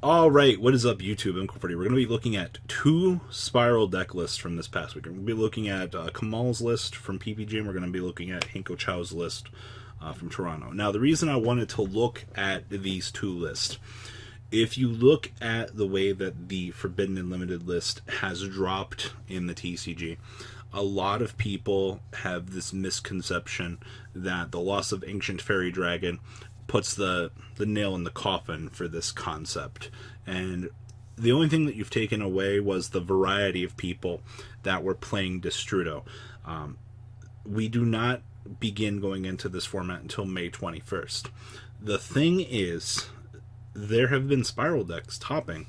All right, what is up, YouTube? I'm We're going to be looking at two Spiral deck lists from this past week. We're going to be looking at Kamal's list from PPG, and we're going to be looking at Hinko Chow's list from Toronto. Now, the reason I wanted to look at these two lists, if you look at the way that the Forbidden and Limited list has dropped in the TCG, a lot of people have this misconception that the loss of Ancient Fairy Dragon puts the nail in the coffin for this concept. And the only thing that you've taken away was the variety of people that were playing Destrudo. We do not begin going into this format until May 21st. The thing is, there have been Spiral decks topping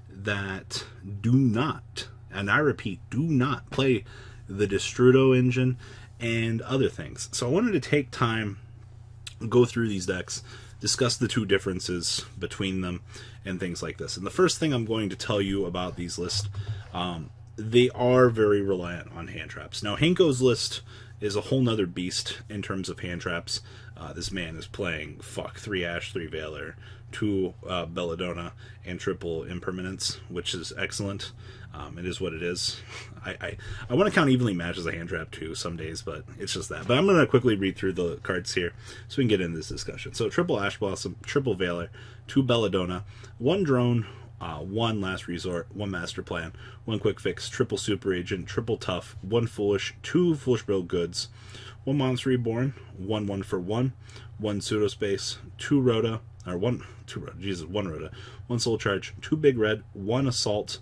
that do not, and I repeat, do not play the Destrudo engine and other things. So I wanted to take time, go through these decks, discuss the two differences between them, and things like this. And the first thing I'm going to tell you about these lists, they are very reliant on hand traps. Now, Hinko's list is a whole nother beast in terms of hand traps. This man is playing 3 Ash, 3 Valor, 2 Belladonna, and triple Impermanence, which is excellent. It is what it is. I want to count Evenly Match as a hand trap too some days, but it's just that. But I'm going to quickly read through the cards here so we can get into this discussion. So triple Ash Blossom, triple Valor, 2 Belladonna, 1 Drone, 1 Last Resort, 1 Master Plan, 1 Quick Fix, triple Super Agent, triple Tough, 1 Foolish, 2 Foolish Brittle Goods, 1 Monster Reborn, 1 for 1, 1 Pseudospace, 2 Rhoda, or 1 Rhoda, 1 Soul Charge, 2 Big Red, 1 Assault,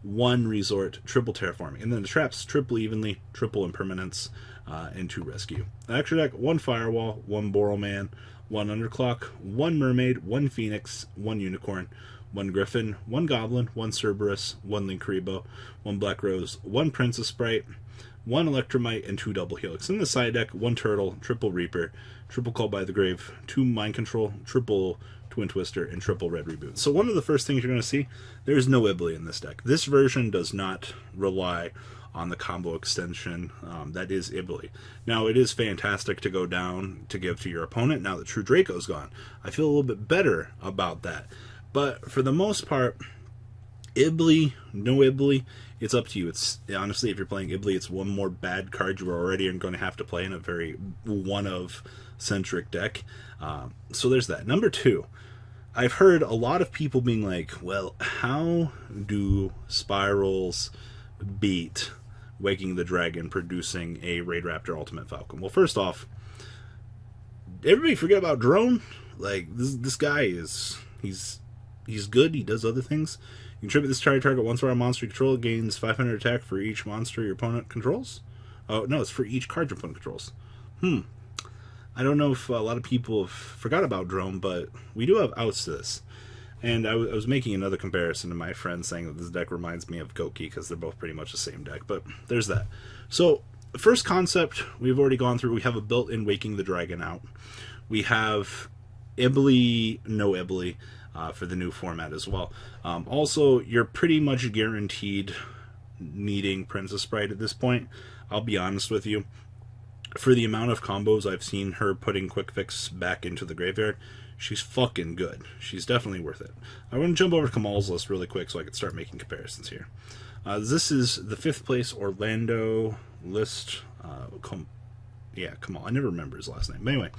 1 Resort, triple Terraforming. And then the traps, triple Evenly, triple Impermanence, and 2 Rescue. The extra deck, 1 Firewall, 1 Borrowman, 1 Underclock, 1 Mermaid, 1 Phoenix, 1 Unicorn, 1 Griffin, 1 Goblin, 1 Cerberus, 1 Linkuriboh, 1 Black Rose, 1 Princess Sprite, 1 Electromite, and 2 Double Helix. In the side deck, 1 Turtle, triple Reaper, triple Call by the Grave, 2 Mind Control, triple Twin Twister, and triple Red Reboot. So one of the first things you're going to see, there's no Ibly in this deck. This version does not rely on the combo extension that is Ibly. Now, it is fantastic to go down to give to your opponent now that True Draco's gone. I feel a little bit better about that. But for the most part, Ibly, no Ibly, it's up to you. It's honestly, if you're playing Ibly, it's one more bad card you already are going to have to play in a very one-of-centric deck. So there's that. Number 2, I've heard a lot of people being like, well, how do Spyrals beat Waking the Dragon producing a Raid Raptor Ultimate Falcon? Well, first off, everybody forget about Drone. Like, this guy is, he's good, he does other things. You can tribute this target once for a monster you control, gains 500 attack for each monster your opponent controls. Oh, no, it's for each card your opponent controls. I don't know if a lot of people have forgot about Drone, but we do have outs to this. And I was making another comparison to my friend saying that this deck reminds me of Goki because they're both pretty much the same deck, but there's that. So, the first concept we've already gone through. We have a built-in Waking the Dragon out. We have Ibly, no Ibly, for the new format as well. Also, you're pretty much guaranteed needing Princess Sprite at this point. I'll be honest with you. For the amount of combos I've seen her putting Quick Fix back into the graveyard, she's fucking good. She's definitely worth it. I want to jump over to Kamal's list really quick so I can start making comparisons here. This is the 5th place Orlando list. Kamal. I never remember his last name. But anyway,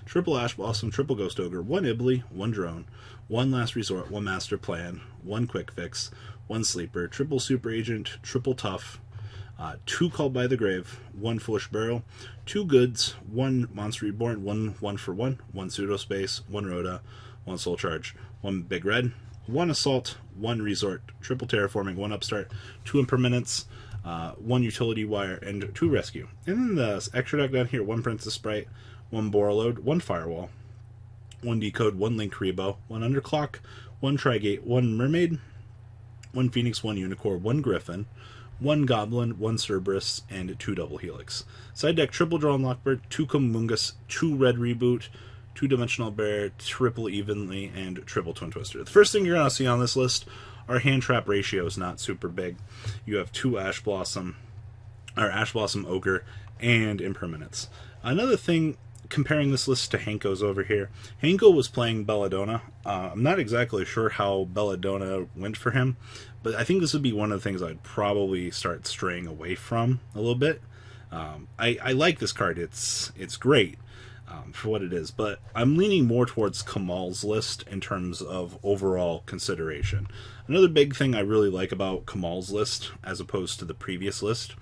triple Ash Blossom, triple Ghost Ogre, 1 Ibly, 1 Drone, 1 Last Resort, 1 Master Plan, 1 Quick Fix, 1 Sleeper, triple Super Agent, triple Tough, 2 Called by the Grave, 1 Foolish Burial, 2 Goods, 1 Monster Reborn, 1 for 1, 1 Pseudospace, 1 Rhoda, 1 Soul Charge, 1 Big Red, 1 Assault, 1 Resort, triple Terraforming, 1 Upstart, 2 Impermanence, 1 Utility Wire, and 2 Rescue. And then the extra deck down here, 1 Princess Sprite, 1 Borrowload, 1 Firewall, 1 Decode, 1 Linkuriboh, 1 Underclock, 1 Trigate, 1 Mermaid, 1 Phoenix, 1 Unicorn, 1 Griffin, 1 Goblin, 1 Cerberus, and 2 Double Helix. Side deck, triple Draw and Lockbird, 2 Kumungus, 2 Red Reboot, 2 Dimensional Bear, triple Evenly, and triple Twin Twister. The first thing you're going to see on this list, our hand trap ratio is not super big. You have 2 Ash Blossom Ogre, and Impermanence. Another thing comparing this list to Hanko's over here, Hanko was playing Belladonna. I'm not exactly sure how Belladonna went for him, but I think this would be one of the things I'd probably start straying away from a little bit. I like this card. It's great for what it is, but I'm leaning more towards Kamal's list in terms of overall consideration. Another big thing I really like about Kamal's list, as opposed to the previous list,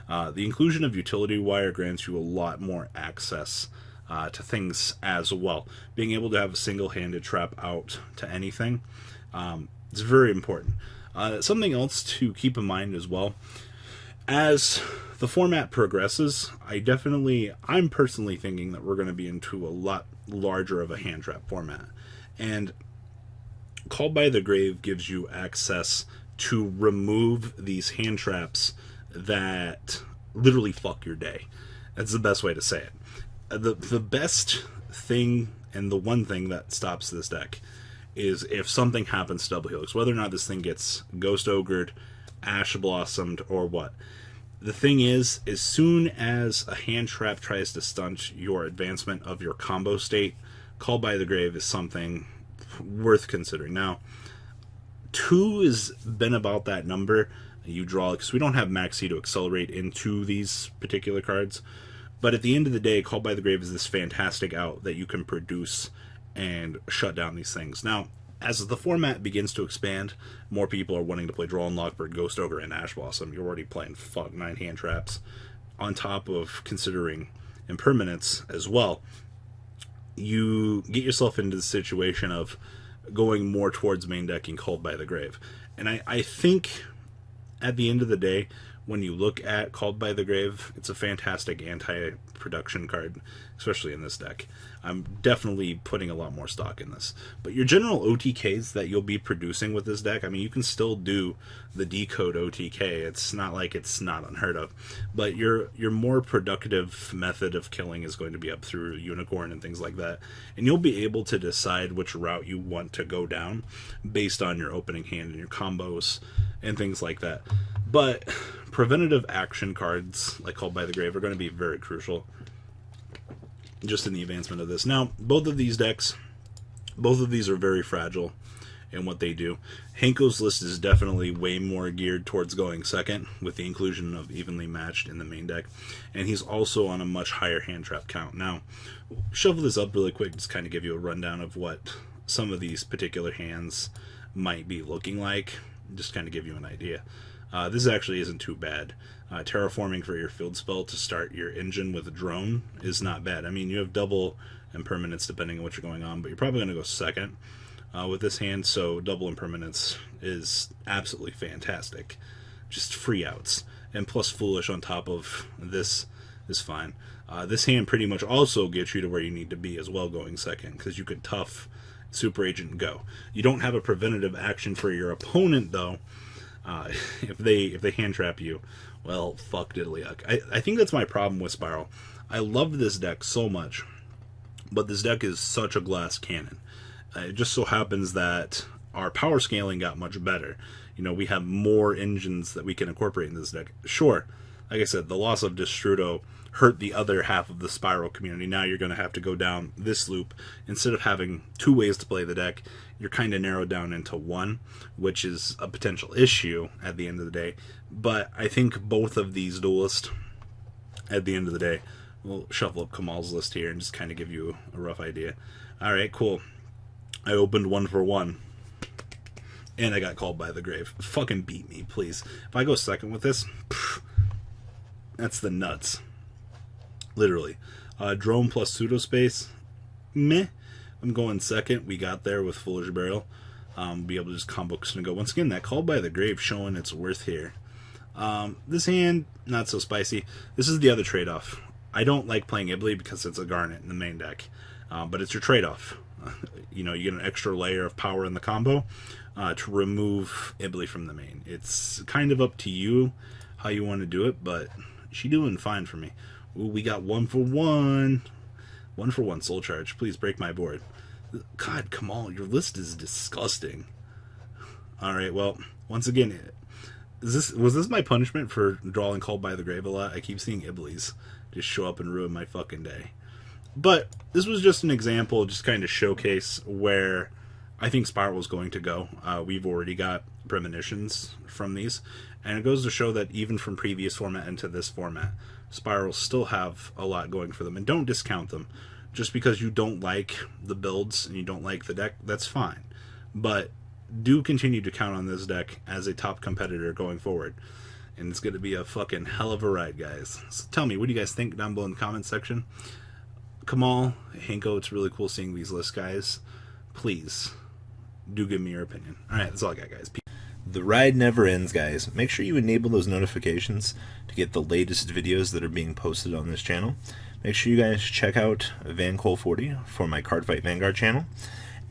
the inclusion of Utility Wire grants you a lot more access to things as well. Being able to have a single-handed trap out to anything is very important. Something else to keep in mind as well, as the format progresses, I'm personally thinking that we're going to be into a lot larger of a hand trap format. And Called by the Grave gives you access to remove these hand traps that literally fuck your day. That's the best way to say it. The best thing, and the one thing that stops this deck, is if something happens to Double Helix, whether or not this thing gets Ghost Ogred, Ash Blossomed, or what. The thing is, as soon as a hand trap tries to stunt your advancement of your combo state, Called by the Grave is something worth considering. Now, 2 has been about that number you draw, because we don't have Maxi to accelerate into these particular cards. But at the end of the day, Called by the Grave is this fantastic out that you can produce and shut down these things. Now, as the format begins to expand, more people are wanting to play Draw and Lockbird, Ghost Ogre, and Ash Blossom. You're already playing 9 hand traps, on top of considering impermanence as well. You get yourself into the situation of going more towards main decking Called by the Grave. And I think, at the end of the day, when you look at Called by the Grave, it's a fantastic anti-production card, especially in this deck. I'm definitely putting a lot more stock in this. But your general OTKs that you'll be producing with this deck, I mean, you can still do the decode OTK. It's not like it's not unheard of. But your more productive method of killing is going to be up through Unicorn and things like that. And you'll be able to decide which route you want to go down based on your opening hand and your combos and things like that. But preventative action cards like Called by the Grave are going to be very crucial just in the advancement of this. Now, both of these are very fragile in what they do. Hanko's list is definitely way more geared towards going second, with the inclusion of Evenly Matched in the main deck, and he's also on a much higher hand trap count. Now, shuffle this up really quick, just kind of give you a rundown of what some of these particular hands might be looking like, just kind of give you an idea. This actually isn't too bad. Terraforming for your field spell to start your engine with a drone is not bad. I mean, you have double impermanence depending on what you're going on, but you're probably going to go second with this hand, so double impermanence is absolutely fantastic. Just free outs. And plus Foolish on top of this is fine. This hand pretty much also gets you to where you need to be as well going second, because you could tough Super Agent go. You don't have a preventative action for your opponent, though. If they hand trap you, well, fuck diddly yuck. I think that's my problem with Spiral. I love this deck so much, but this deck is such a glass cannon. It just so happens that our power scaling got much better. You know, we have more engines that we can incorporate in this deck. Sure, like I said, the loss of Destrudo hurt the other half of the Spiral community. Now you're going to have to go down this loop. Instead of having 2 ways to play the deck, you're kind of narrowed down into 1, which is a potential issue at the end of the day. But I think both of these Duelists, at the end of the day, we'll shuffle up Kamal's list here and just kind of give you a rough idea. Alright, cool. I opened 1 for 1. And I got Called by the Grave. Fucking beat me, please. If I go second with this, that's the nuts. Literally. Drone plus Pseudospace, meh. I'm going second. We got there with Foolish Burial. Be able to just combo and go. Once again, that Called by the Grave showing its worth here. This hand, not so spicy. This is the other trade-off. I don't like playing Ibly because it's a Garnet in the main deck. But it's your trade-off. You know, you get an extra layer of power in the combo to remove Ibly from the main. It's kind of up to you how you want to do it, but she's doing fine for me. Ooh, we got 1 for 1. 1 for 1 Soul Charge. Please break my board. God, Kamal, your list is disgusting. Alright, well, once again, was this my punishment for drawing Called by the Grave a lot? I keep seeing Iblies just show up and ruin my fucking day. But this was just an example, just kind of showcase where I think Spiral is going to go. We've already got premonitions from these, and it goes to show that even from previous format into this format, Spirals still have a lot going for them, and don't discount them. Just because you don't like the builds and you don't like the deck, that's fine. But do continue to count on this deck as a top competitor going forward. And it's going to be a fucking hell of a ride, guys. So tell me, what do you guys think down below in the comments section? Kamal, Hinko, it's really cool seeing these lists, guys. Please, do give me your opinion. Alright, that's all I got, guys. The ride never ends, guys. Make sure you enable those notifications to get the latest videos that are being posted on this channel. Make sure you guys check out VanCole40 for my Cardfight Vanguard channel.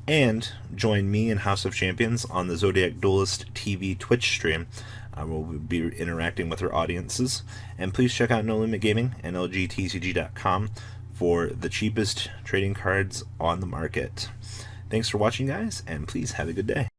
And join me and House of Champions on the Zodiac Duelist TV Twitch stream. We'll be interacting with our audiences. And please check out No Limit Gaming and LGTCG.com for the cheapest trading cards on the market. Thanks for watching, guys, and please have a good day.